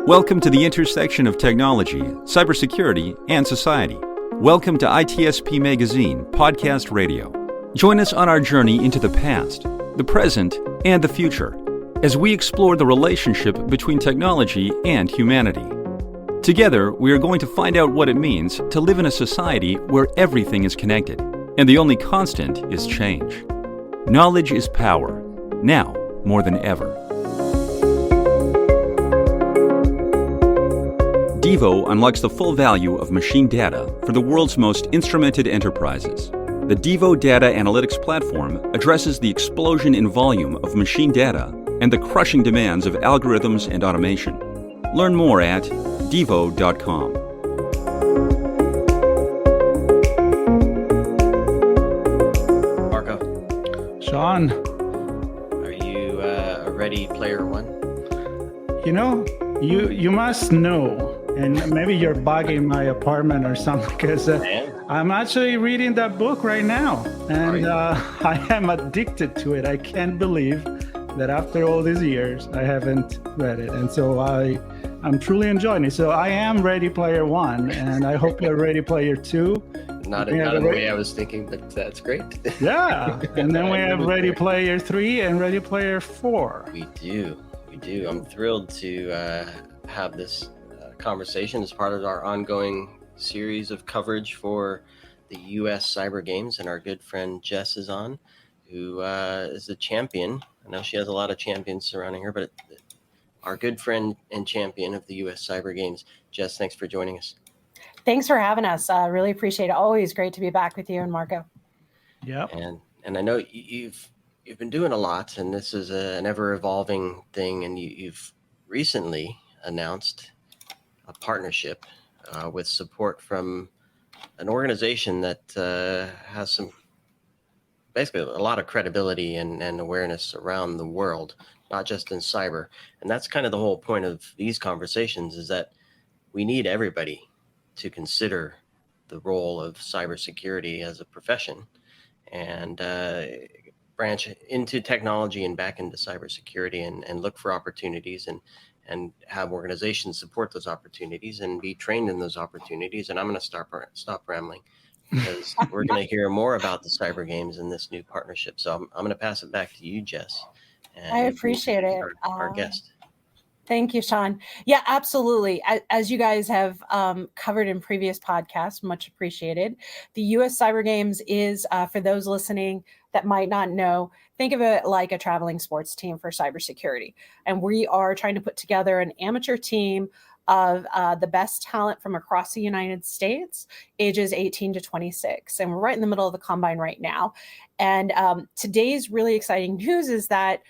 Welcome to the intersection of technology, cybersecurity, and society. Welcome to ITSP Magazine Podcast Radio. Join us on our journey into the past, the present, and the future as we explore the relationship between technology and humanity. Together, we are going to find out what it means to live in a society where everything is connected, and the only constant is change. Knowledge is power, now more than ever. Devo unlocks the full value of machine data for the world's most instrumented enterprises. The Devo Data Analytics Platform addresses the explosion in volume of machine data and the crushing demands of algorithms and automation. Learn more at devo.com. Marco. Sean. Are you a ready player one? You know, you must know, and maybe you're bugging my apartment or something, because I'm actually reading that book right now, and I am addicted to it. I can't believe that after all these years, I haven't read it, and so I'm truly enjoying it. So I am Ready Player One, and I hope you're Ready Player Two. Not in the way I was thinking, but that's great. Yeah, and then we have Ready Player 3 and Ready Player 4. We do. I'm thrilled to have this conversation as part of our ongoing series of coverage for the U.S. Cyber Games, and our good friend Jess is on, who is a champion. I know she has a lot of champions surrounding her, but our good friend and champion of the U.S. Cyber Games. Jess, thanks for joining us. Thanks for having us. Really appreciate it. Always great to be back with you and Marco. Yep. And I know you've been doing a lot, and this is an ever-evolving thing, and you've recently announced a partnership with support from an organization that has some, basically a lot of credibility and awareness around the world, not just in cyber. And that's kind of the whole point of these conversations, is that we need everybody to consider the role of cybersecurity as a profession, and branch into technology and back into cybersecurity, and look for opportunities and have organizations support those opportunities and be trained in those opportunities. And I'm going to stop rambling, because we're going to hear more about the Cyber Games in this new partnership. So I'm going to pass it back to you, Jess. I appreciate it. Our guest. Thank you, Sean. Yeah, absolutely. As you guys have covered in previous podcasts, much appreciated. The U.S. Cyber Games is, for those listening that might not know, think of it like a traveling sports team for cybersecurity. And we are trying to put together an amateur team of the best talent from across the United States, ages 18 to 26. And we're right in the middle of the combine right now. And today's really exciting news is that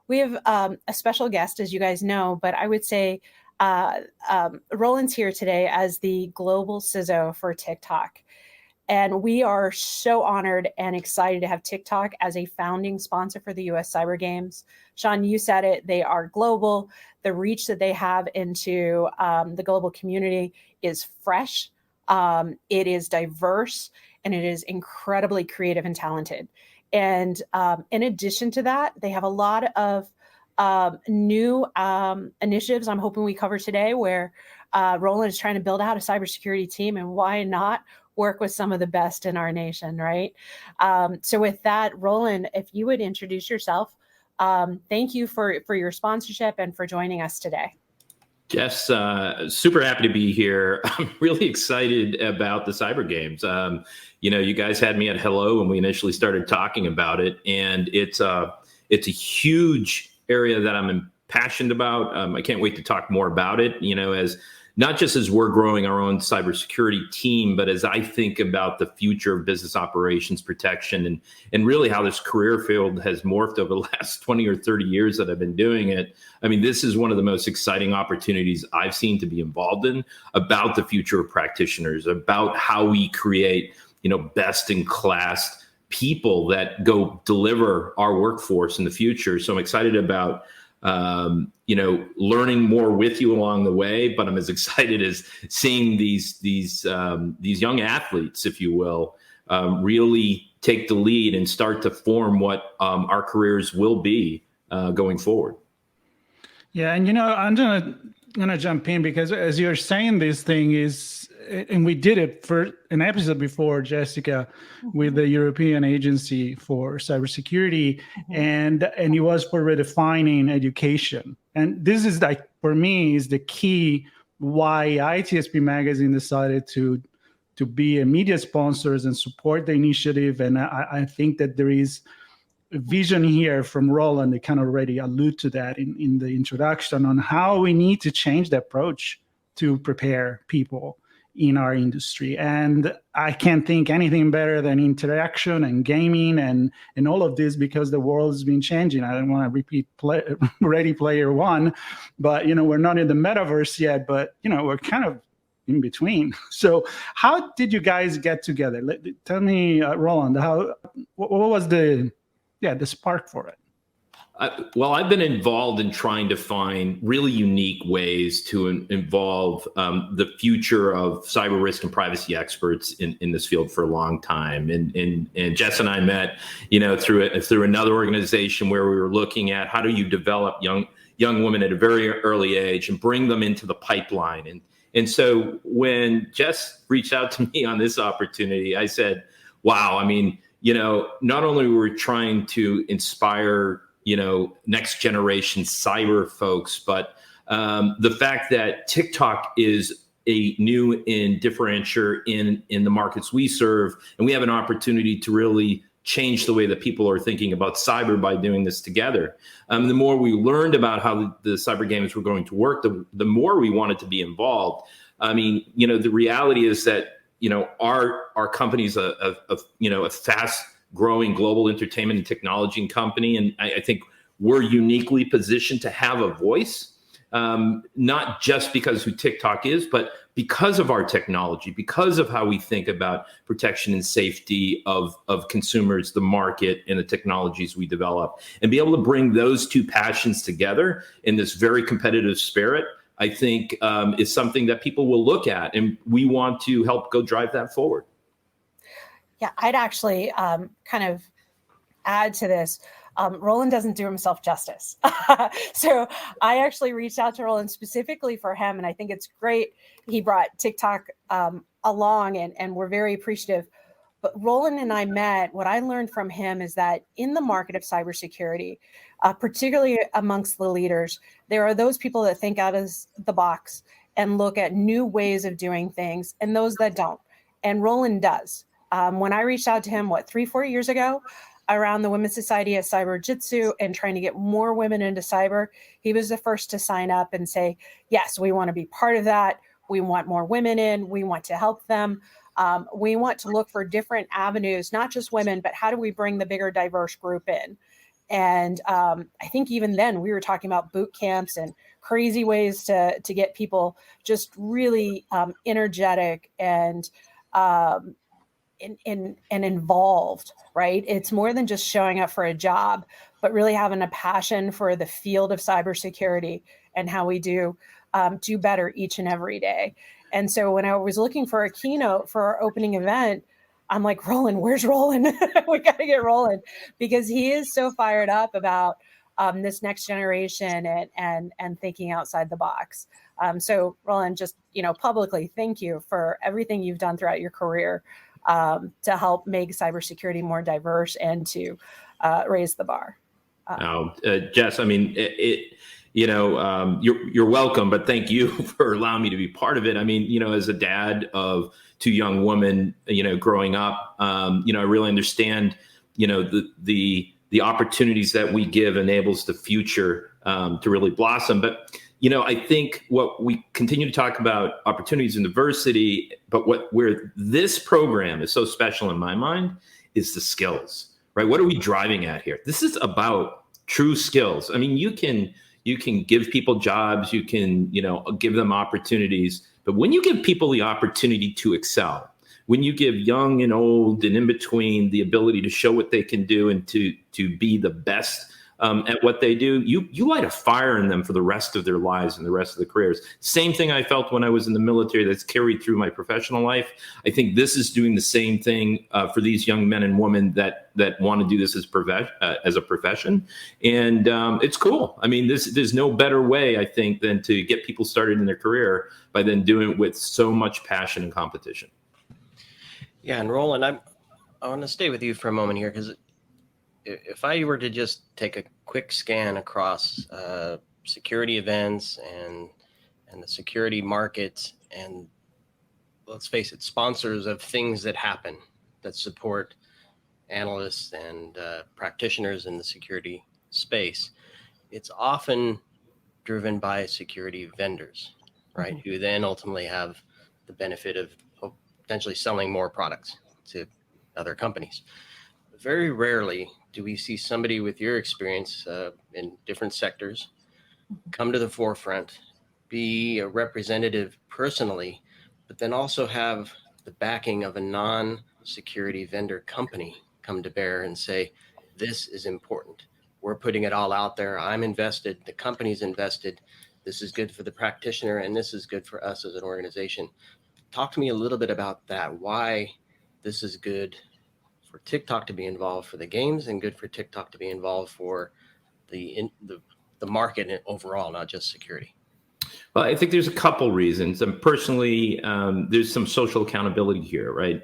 we have a special guest, as you guys know, but I would say Roland's here today as the global CISO for TikTok. And we are so honored and excited to have TikTok as a founding sponsor for the U.S. Cyber Games. Sean, you said it, they are global. The reach that they have into the global community is fresh, it is diverse, and it is incredibly creative and talented. And in addition to that, they have a lot of new initiatives I'm hoping we cover today, where Roland is trying to build out a cybersecurity team, and why not work with some of the best in our nation, right? So with that, Roland, if you would introduce yourself, thank you for your sponsorship and for joining us today. Jess, super happy to be here. I'm really excited about the Cyber Games. You guys had me at hello when we initially started talking about it, and it's a huge area that I'm passionate about. I can't wait to talk more about it. As not just as we're growing our own cybersecurity team, but as I think about the future of business operations protection and really how this career field has morphed over the last 20 or 30 years that I've been doing it. I mean, this is one of the most exciting opportunities I've seen to be involved in, about the future of practitioners, about how we create, best in class people that go deliver our workforce in the future. So I'm excited about learning more with you along the way, but I'm as excited as seeing these young athletes, if you will, really take the lead and start to form what our careers will be going forward. Yeah, and I'm going to gonna jump in because as you're saying, this thing is, and we did it for an episode before, Jessica, with the European Agency for Cybersecurity, and it was for redefining education. And this is like, for me, is the key why ITSP Magazine decided to be a media sponsors and support the initiative. And I think that there is a vision here from Roland that kind of already allude to that in the introduction on how we need to change the approach to prepare people in our industry. And I can't think anything better than interaction and gaming and all of this, because the world has been changing. I don't want to repeat Ready Player One, but, we're not in the metaverse yet, but, we're kind of in between. So how did you guys get together? Tell me, Roland, what was the spark for it? Well, I've been involved in trying to find really unique ways to involve the future of cyber risk and privacy experts in this field for a long time. And Jess and I met, through another organization where we were looking at how do you develop young women at a very early age and bring them into the pipeline. And so when Jess reached out to me on this opportunity, I said, wow, I mean, not only were we trying to inspire next generation cyber folks, but the fact that TikTok is a new and differentiator in the markets we serve, and we have an opportunity to really change the way that people are thinking about cyber by doing this together. The more we learned about how the cyber games were going to work, the more we wanted to be involved. I mean, the reality is that our company's a fast growing global entertainment and technology company. And I think we're uniquely positioned to have a voice, not just because who TikTok is, but because of our technology, because of how we think about protection and safety of consumers, the market, and the technologies we develop. And be able to bring those two passions together in this very competitive spirit, I think is something that people will look at. And we want to help go drive that forward. Yeah, I'd actually kind of add to this. Roland doesn't do himself justice. So I actually reached out to Roland specifically for him, and I think it's great he brought TikTok along, and we're very appreciative. But Roland and I met. What I learned from him is that in the market of cybersecurity, particularly amongst the leaders, there are those people that think out of the box and look at new ways of doing things, and those that don't. And Roland does. When I reached out to him, 3-4 years ago, around the Women's Society of Cyber Jitsu and trying to get more women into cyber, he was the first to sign up and say, yes, we want to be part of that. We want more women in. We want to help them. We want to look for different avenues, not just women, but how do we bring the bigger diverse group in? And I think even then we were talking about boot camps and crazy ways to get people just really energetic and involved, right? It's more than just showing up for a job, but really having a passion for the field of cybersecurity and how we do better each and every day. And so when I was looking for a keynote for our opening event, I'm like, Roland, where's Roland? We got to get Roland, because he is so fired up about this next generation and thinking outside the box. So Roland, just publicly, thank you for everything you've done throughout your career to help make cybersecurity more diverse and to raise the bar. Jess, I mean, you're welcome, but thank you for allowing me to be part of it. I mean, as a dad of two young women, growing up, I really understand, the opportunities that we give enables the future to really blossom. But I think what we continue to talk about opportunities and diversity, but where this program is so special in my mind is the skills, right? What are we driving at here? This is about true skills. I mean, you can give people jobs, you can, give them opportunities, but when you give people the opportunity to excel, when you give young and old and in between the ability to show what they can do and to be the best at what they do, you light a fire in them for the rest of their lives and the rest of their careers. Same thing I felt when I was in the military that's carried through my professional life. I think this is doing the same thing for these young men and women that want to do this as a profession. And it's cool. I mean, there's no better way, I think, than to get people started in their career by then doing it with so much passion and competition. Yeah, and Roland, I want to stay with you for a moment here, because if I were to just take a quick scan across security events and the security market, and let's face it, sponsors of things that happen that support analysts and practitioners in the security space, it's often driven by security vendors, right? Mm-hmm. Who then ultimately have the benefit of potentially selling more products to other companies. Very rarely do we see somebody with your experience in different sectors come to the forefront, be a representative personally, but then also have the backing of a non-security vendor company come to bear and say, this is important. We're putting it all out there. I'm invested. The company's invested. This is good for the practitioner, and this is good for us as an organization. Talk to me a little bit about that, why this is good for TikTok to be involved for the games and good for TikTok to be involved for the market overall, not just security. Well, I think there's a couple reasons. And personally, there's some social accountability here, right?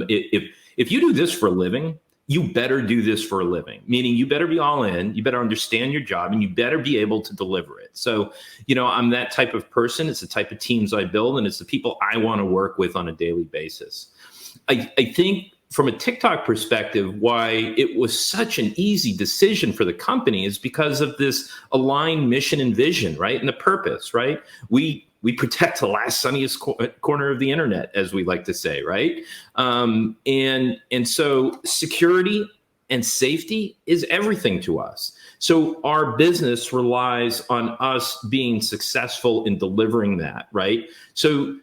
If you do this for a living, you better do this for a living, meaning you better be all in, you better understand your job, and you better be able to deliver it. So, I'm that type of person. It's the type of teams I build, and it's the people I want to work with on a daily basis. I think from a TikTok perspective, why it was such an easy decision for the company is because of this aligned mission and vision, right? And the purpose, right? We protect the last sunniest corner of the internet, as we like to say, right? And so security and safety is everything to us. So our business relies on us being successful in delivering that, right? So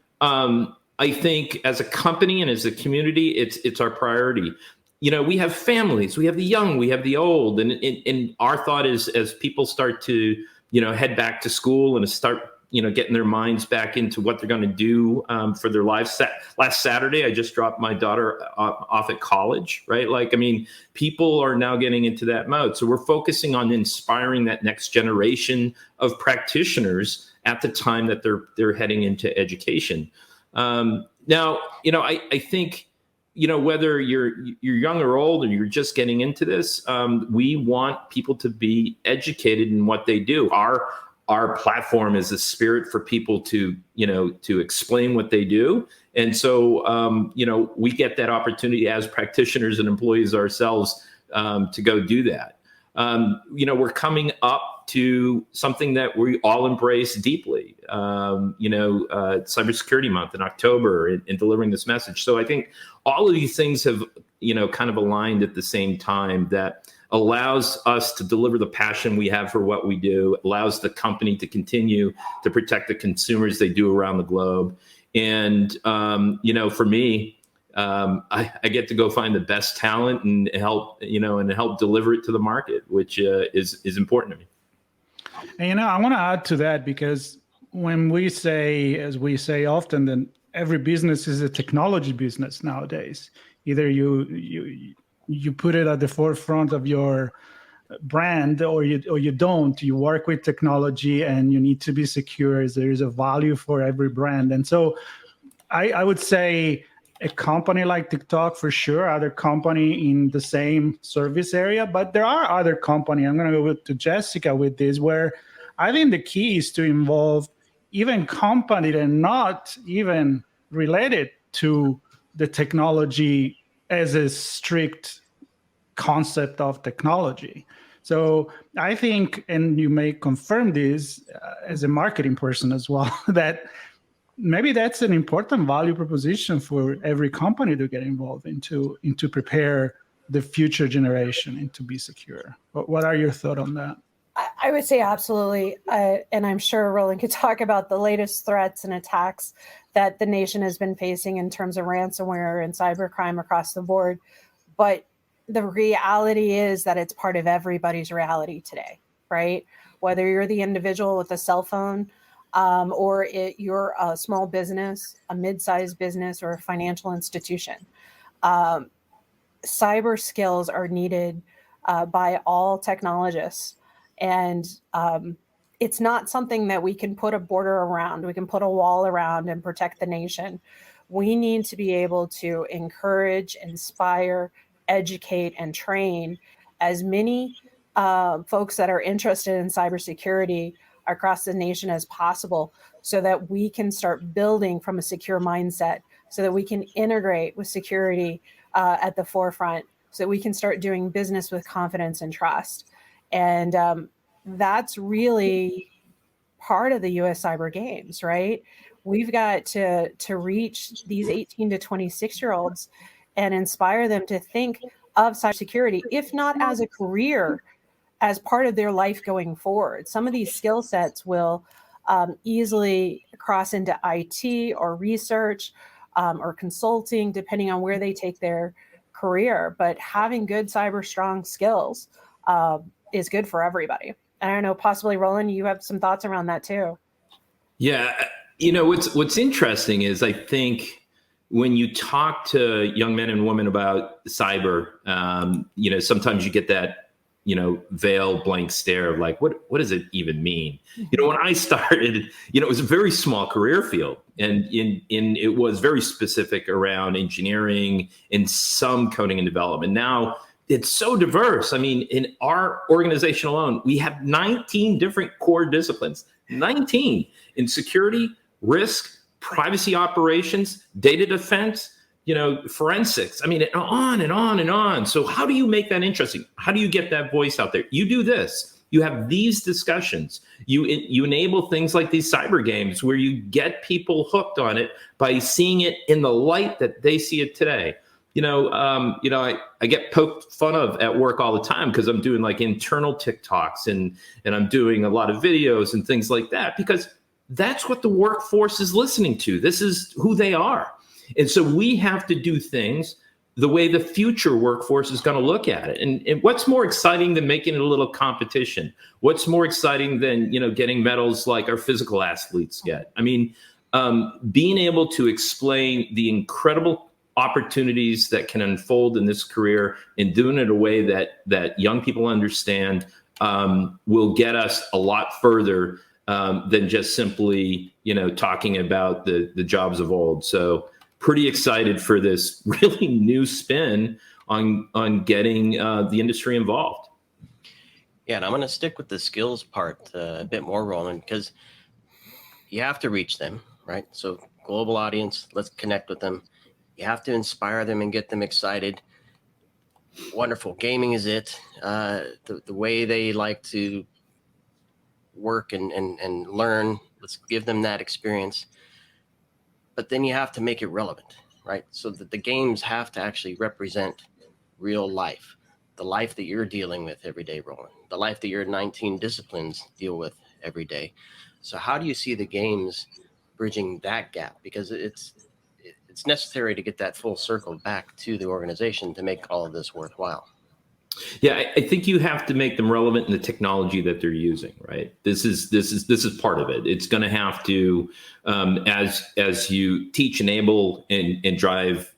I think as a company and as a community, it's our priority. We have families, we have the young, we have the old, and our thought is as people start to, head back to school and start, getting their minds back into what they're going to do for their lives. Last Saturday, I just dropped my daughter off at college, right? People are now getting into that mode. So we're focusing on inspiring that next generation of practitioners at the time that they're heading into education. Now, I think, whether you're young or old, or you're just getting into this, we want people to be educated in what they do. Our platform is a spirit for people to explain what they do. And so, we get that opportunity as practitioners and employees ourselves, to go do that. We're coming up to something that we all embrace deeply, Cybersecurity Month in October, in delivering this message. So I think all of these things have, kind of aligned at the same time that allows us to deliver the passion we have for what we do, allows the company to continue to protect the consumers they do around the globe. And, for me, I get to go find the best talent and help deliver it to the market, which is important to me. And, I want to add to that, because when we say, as we say often, that every business is a technology business nowadays. Either you put it at the forefront of your brand, or you don't. You work with technology, and you need to be secure. There is a value for every brand. And so I would say a company like TikTok, for sure, other company in the same service area, but there are other companies. I'm going to go to Jessica with this, where I think the key is to involve even companies that are not even related to the technology as a strict concept of technology. So I think, and you may confirm this as a marketing person as well, that maybe that's an important value proposition for every company to get involved into prepare the future generation and to be secure. What are your thoughts on that? I would say absolutely. And I'm sure Roland could talk about the latest threats and attacks that the nation has been facing in terms of ransomware and cybercrime across the board. But the reality is that it's part of everybody's reality today, right? Whether you're the individual with a cell phone, or you're a small business, a mid-sized business, or a financial institution. Cyber skills are needed by all technologists. And it's not something that we can put a border around, we can put a wall around and protect the nation. We need to be able to encourage, inspire, educate, and train as many folks that are interested in cybersecurity across the nation as possible, so that we can start building from a secure mindset, so that we can integrate with security at the forefront, so that we can start doing business with confidence and trust. And that's really part of the U.S. Cyber Games, right? We've got to reach these 18 to 26-year-olds and inspire them to think of cybersecurity, if not as a career, as part of their life going forward. Some of these skill sets will easily cross into IT or research or consulting, depending on where they take their career. But having good cyber strong skills is good for everybody. I don't know, possibly Roland, you have some thoughts around that too. Yeah, what's interesting is, I think when you talk to young men and women about cyber, sometimes you get that veil blank stare of like, what does it even mean? When I started, it was a very small career field, and it was very specific around engineering and some coding and development. Now it's so diverse. I mean, in our organization alone, we have 19 different core disciplines, 19 in security, risk, privacy operations, data defense, forensics. I mean, on and on and on. So how do you make that interesting? How do you get that voice out there? You do this. You have these discussions. You enable things like these cyber games where you get people hooked on it by seeing it in the light that they see it today. I get poked fun of at work all the time because I'm doing like internal TikToks and I'm doing a lot of videos and things like that, because that's what the workforce is listening to. This is who they are. And so we have to do things the way the future workforce is going to look at it. And what's more exciting than making it a little competition? What's more exciting than, getting medals like our physical athletes get? I mean, being able to explain the incredible opportunities that can unfold in this career and doing it in a way that young people understand will get us a lot further than just simply, talking about the jobs of old. So pretty excited for this really new spin on getting the industry involved. Yeah, and I'm going to stick with the skills part a bit more, Roland, because you have to reach them, right? So global audience, let's connect with them. You have to inspire them and get them excited. Wonderful. Gaming is it. The way they like to work and learn, let's give them that experience. But then you have to make it relevant, right? So that the games have to actually represent real life, the life that you're dealing with every day, Roland, the life that your 19 disciplines deal with every day. So how do you see the games bridging that gap? Because it's necessary to get that full circle back to the organization to make all of this worthwhile. Yeah, I think you have to make them relevant in the technology that they're using, right? This is part of it. It's going to have to, as you teach, enable, and drive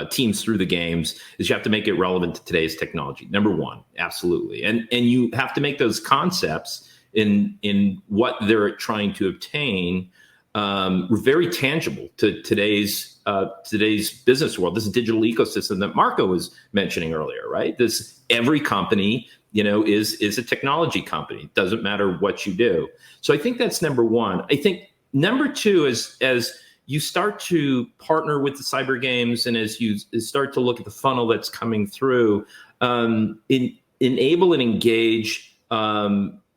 teams through the games, is you have to make it relevant to today's technology. Number one, absolutely, and you have to make those concepts in what they're trying to obtain very tangible to today's business world. This digital ecosystem that Marco was mentioning earlier, right? Every company, is a technology company. It doesn't matter what you do. So I think that's number one. I think number two is, as you start to partner with the cyber games and as you start to look at the funnel that's coming through, enable and engage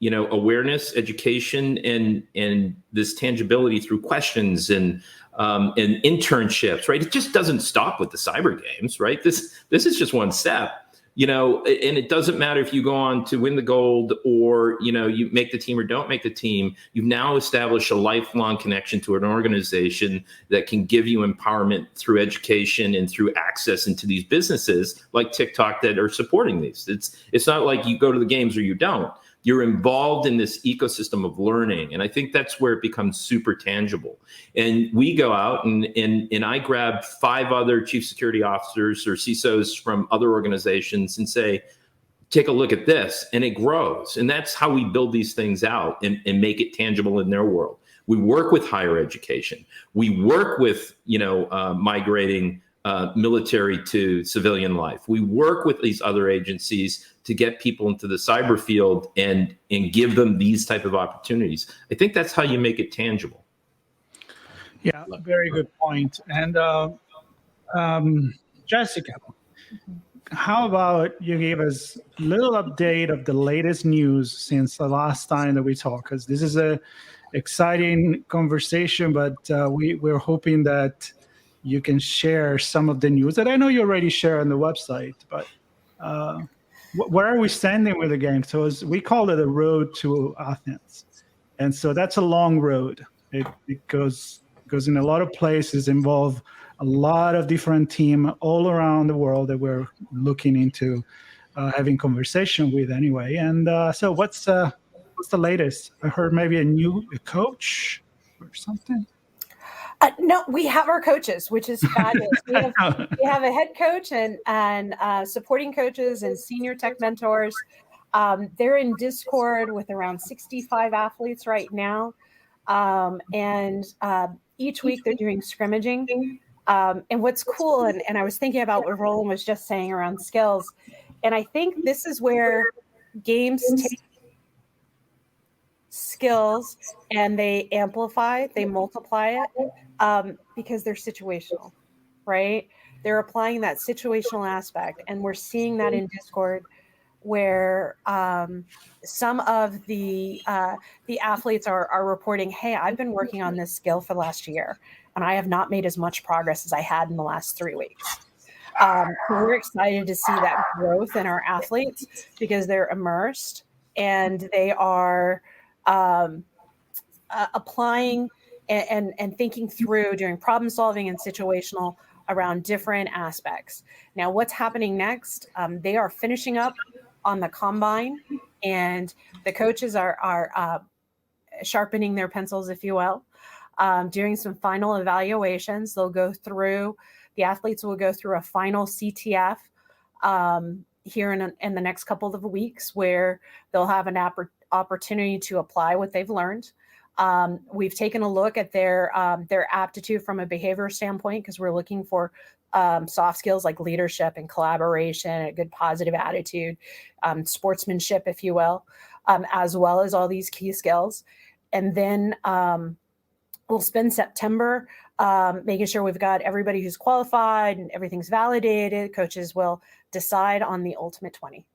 awareness, education, and this tangibility through questions and internships, right? It just doesn't stop with the cyber games, right? This is just one step. and it doesn't matter if you go on to win the gold or, you make the team or don't make the team. You've now established a lifelong connection to an organization that can give you empowerment through education and through access into these businesses like TikTok that are supporting these. It's not like you go to the games or you don't. You're involved in this ecosystem of learning. And I think that's where it becomes super tangible. And we go out and I grab 5 other chief security officers or CISOs from other organizations and say, take a look at this. And it grows. And that's how we build these things out and make it tangible in their world. We work with higher education. We work with, migrating military to civilian life. We work with these other agencies to get people into the cyber field and give them these type of opportunities. I think that's how you make it tangible. Yeah, very good point. And Jessica, how about you give us a little update of the latest news since the last time that we talked? Because this is a exciting conversation, but we're hoping that you can share some of the news that I know you already share on the website, but where are we standing with the game? So we call it a road to Athens. And so that's a long road. It goes in a lot of places, involve a lot of different teams all around the world that we're looking into having conversation with anyway. And so what's the latest? I heard maybe a new coach or something. No, we have our coaches, which is fabulous. We have a head coach and supporting coaches and senior tech mentors. They're in Discord with around 65 athletes right now. And each week they're doing scrimmaging. And what's cool, and I was thinking about what Roland was just saying around skills. And I think this is where games take skills and they amplify, they multiply it. Because they're situational, right? They're applying that situational aspect. And we're seeing that in Discord where some of the athletes are reporting, hey, I've been working on this skill for the last year and I have not made as much progress as I had in the last 3 weeks. We're excited to see that growth in our athletes because they're immersed and they are applying and thinking through, doing problem solving and situational around different aspects. Now, what's happening next? They are finishing up on the combine, and the coaches are sharpening their pencils, if you will, doing some final evaluations. The athletes will go through a final CTF here in the next couple of weeks, where they'll have an opportunity to apply what they've learned. We've taken a look at their aptitude from a behavior standpoint because we're looking for soft skills like leadership and collaboration, a good positive attitude, sportsmanship, if you will, as well as all these key skills. And then we'll spend September making sure we've got everybody who's qualified and everything's validated. Coaches will decide on the ultimate 20.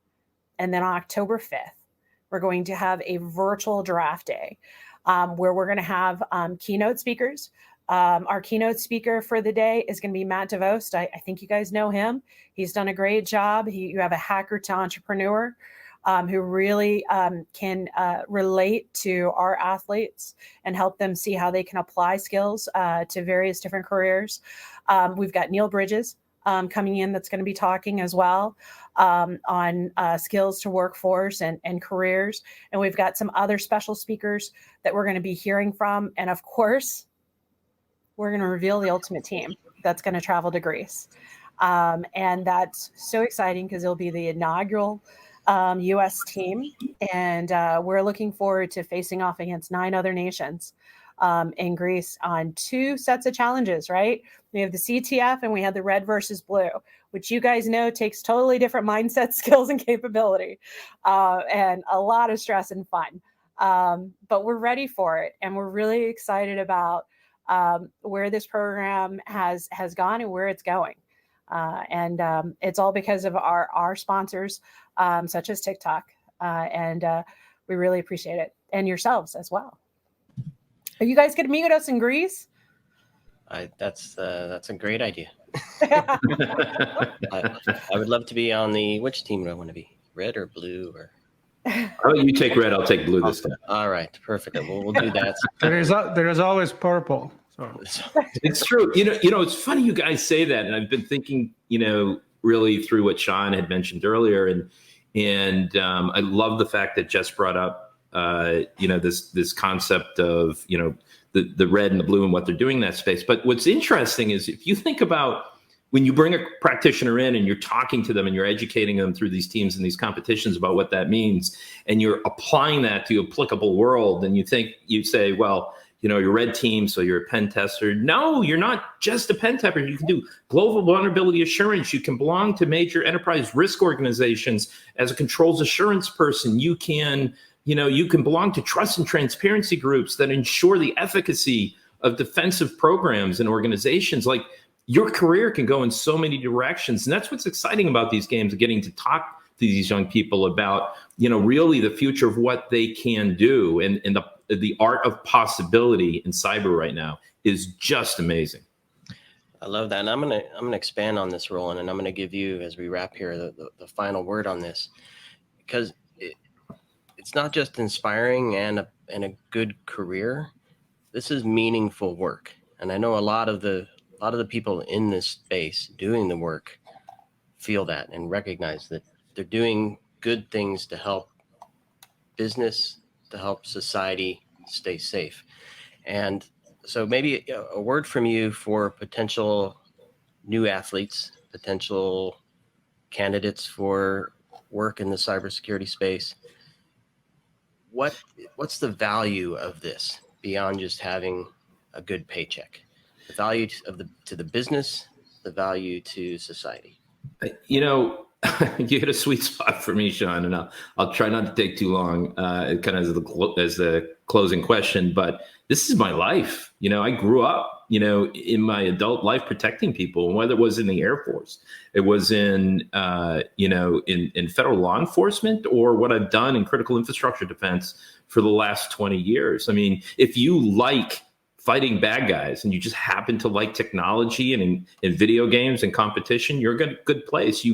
And then on October 5th, we're going to have a virtual draft day. Where we're going to have keynote speakers. Our keynote speaker for the day is going to be Matt DeVost. I think you guys know him. He's done a great job. You have a hacker to entrepreneur who really can relate to our athletes and help them see how they can apply skills to various different careers. We've got Neil Bridges coming in that's going to be talking as well on skills to workforce and careers. And we've got some other special speakers that we're going to be hearing from. And of course, we're going to reveal the ultimate team that's going to travel to Greece. And that's so exciting because it'll be the inaugural U.S. team. And we're looking forward to facing off against 9 other nations in Greece on 2 sets of challenges, right? We have the CTF and we have the red versus blue, which you guys know takes totally different mindset, skills, and capability, and a lot of stress and fun. But we're ready for it. And we're really excited about where this program has gone and where it's going. And it's all because of our sponsors, such as TikTok. And we really appreciate it. And yourselves as well. Are you guys going to meet with us in Greece? That's a great idea. I would love to be on which team do I want to be? Red or blue or? Oh, you take red, I'll take blue this time. All right, perfect. We'll do that. There is always purple. So. It's true. It's funny you guys say that, and I've been thinking, really through what Sean had mentioned earlier, and I love the fact that Jess brought up, this concept of the red and the blue and what they're doing in that space. But what's interesting is if you think about when you bring a practitioner in and you're talking to them and you're educating them through these teams and these competitions about what that means, and you're applying that to applicable world, and you say, well, you're red team, so you're a pen tester. No, you're not just a pen tester. You can do global vulnerability assurance. You can belong to major enterprise risk organizations as a controls assurance person. You can belong to trust and transparency groups that ensure the efficacy of defensive programs and organizations. Like, your career can go in so many directions. And that's what's exciting about these games, getting to talk to these young people about, really the future of what they can do. And the art of possibility in cyber right now is just amazing. I love that. And I'm gonna expand on this, Roland, and I'm gonna give you, as we wrap here, the final word on this, because it's not just inspiring and a good career. This is meaningful work. And I know a lot of the people in this space doing the work feel that and recognize that they're doing good things to help business, to help society stay safe. And so maybe a word from you for potential new athletes, potential candidates for work in the cybersecurity space. What's the value of this beyond just having a good paycheck? The value to the business, the value to society. You hit a sweet spot for me, Sean, and I'll try not to take too long, kind of as the closing question. But this is my life. I grew up, in my adult life protecting people, and whether it was in the Air Force, it was in federal law enforcement, or what I've done in critical infrastructure defense for the last 20 years. I mean, if you like fighting bad guys and you just happen to like technology and in video games and competition, you're in a good place.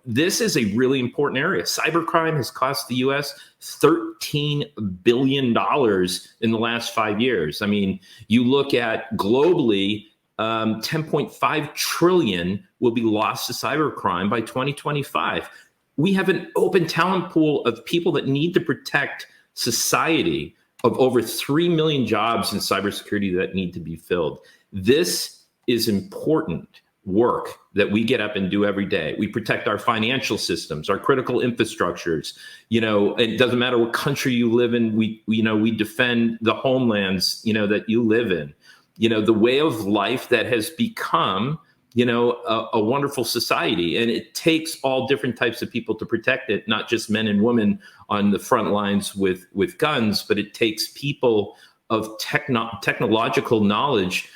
This is a really important area. Cybercrime has cost the US $13 billion in the last 5 years. I mean, you look at globally, 10.5 trillion will be lost to cybercrime by 2025. We have an open talent pool of people that need to protect society, of over 3 million jobs in cybersecurity that need to be filled. This is important work that we get up and do every day. We protect our financial systems, our critical infrastructures. It doesn't matter what country you live in. We defend the homelands, that you live in. The way of life that has become, a wonderful society. And it takes all different types of people to protect it, not just men and women on the front lines with guns, but it takes people of technological knowledge,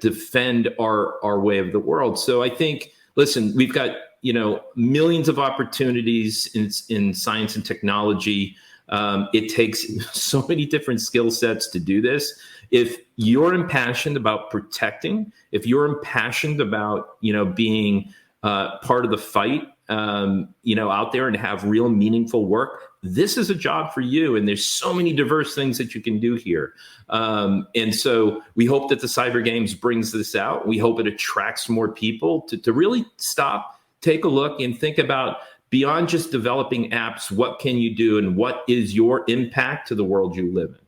defend our way of the world. So I think, listen, we've got, millions of opportunities in science and technology. It takes so many different skill sets to do this. If you're impassioned about protecting, if you're impassioned about, being part of the fight, out there and have real meaningful work, this is a job for you. And there's so many diverse things that you can do here. And so we hope that the Cyber Games brings this out. We hope it attracts more people to really stop, take a look and think about, beyond just developing apps, what can you do and what is your impact to the world you live in?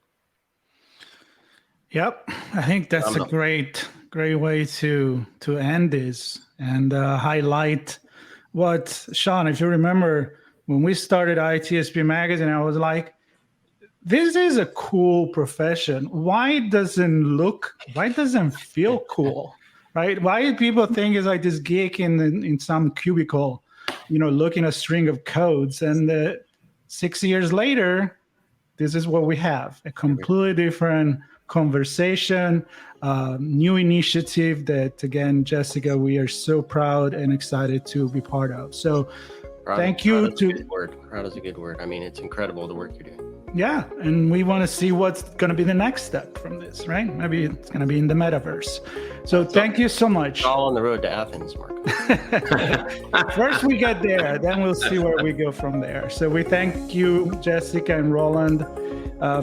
Yep, I think that's a great way to end this and highlight what, Sean, if you remember, when we started ITSP Magazine, I was like, this is a cool profession. Why doesn't feel cool, right? Why do people think it's like this geek in some cubicle, looking at a string of codes? And 6 years later, this is what we have, a completely different conversation, new initiative that, again, Jessica, we are so proud and excited to be part of. So thank you. Proud is a good word. I mean, it's incredible the work you're doing. Yeah, and we want to see what's going to be the next step from this, right? Maybe it's going to be in the metaverse. So thank you so much. It's all on the road to Athens, Mark. First we get there, then we'll see where we go from there. So we thank you, Jessica and Roland,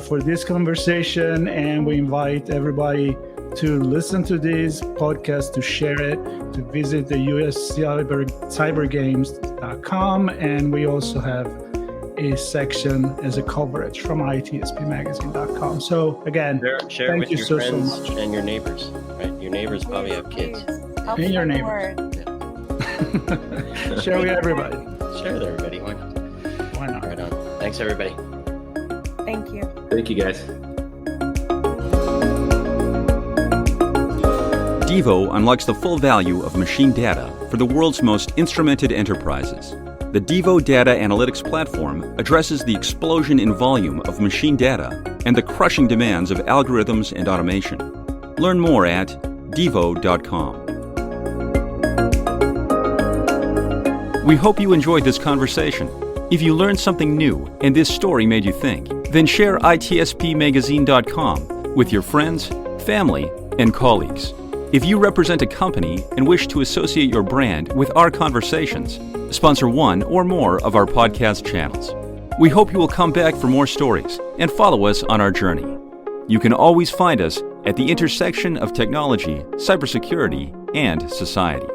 for this conversation, and we invite everybody to listen to this podcast, to share it, to visit the cybergames.com, and we also have a section as a coverage from itspmagazine.com. So again, share thank with you your so friends much. and your neighbors, right? Your neighbors probably have kids. And your neighbors. Share with everybody. Share with everybody. Why not? Why not? Right on. Thanks, everybody. Thank you. Thank you, guys. Devo unlocks the full value of machine data for the world's most instrumented enterprises. The Devo Data Analytics Platform addresses the explosion in volume of machine data and the crushing demands of algorithms and automation. Learn more at devo.com. We hope you enjoyed this conversation. If you learned something new and this story made you think, then share itspmagazine.com with your friends, family, and colleagues. If you represent a company and wish to associate your brand with our conversations, sponsor one or more of our podcast channels. We hope you will come back for more stories and follow us on our journey. You can always find us at the intersection of technology, cybersecurity, and society.